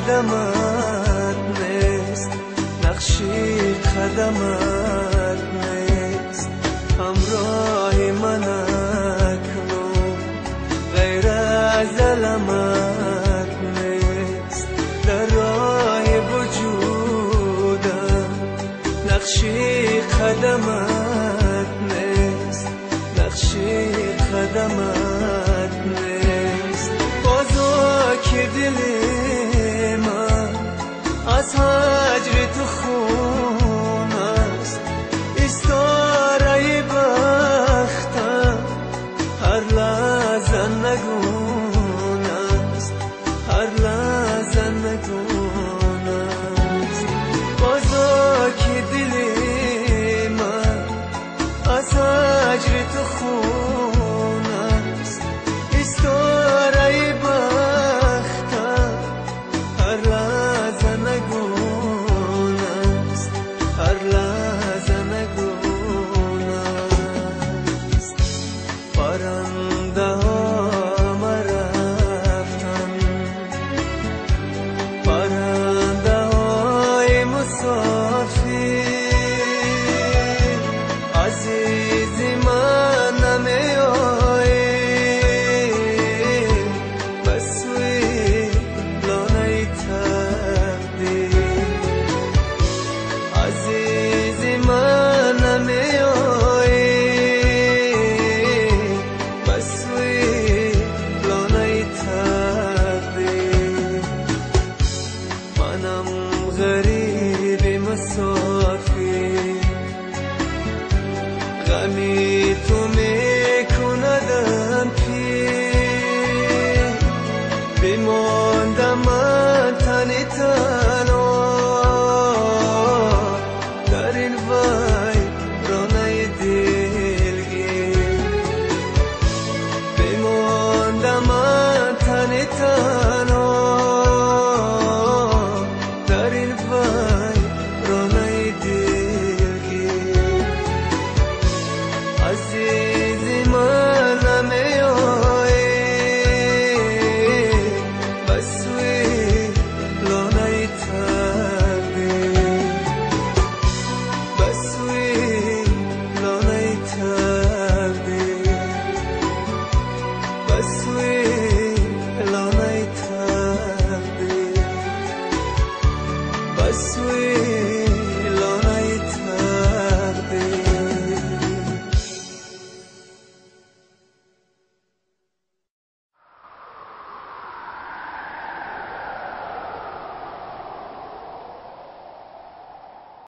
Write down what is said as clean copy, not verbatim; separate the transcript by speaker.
Speaker 1: قدمت نیست، نقشی قدمت نیست، همراهی من اکنون غیر از علمت نیست، در راه وجودم نقشی قدمت نیست، نقشی قدمت نیست. بازا که دلی من از هجر تو خون است، استاره بختم هر لحظه نگون است، هر لحظه نگون است. بازا که دلی من از هجر تو خون است، استاره بختم هر لحظه نگون است، هر لحظه نگون است. پرنده ها رفتن، پرنده های مسافر، عزیزی من نمی آیی به سوی لانه تقدیر، عزیزی من نمی آیی به سوی لانه تقدیر. منم غریب مسافر، غمی تو میکندم پیر، بماندم من تنی تنها در این ویرانه دلگیر، بماندم من تنی تنها در این ویرانه دلگیر. عزیزی من نمی آیی به سوی لانه تقدیر، به سوی لانه تقدیر، به سوی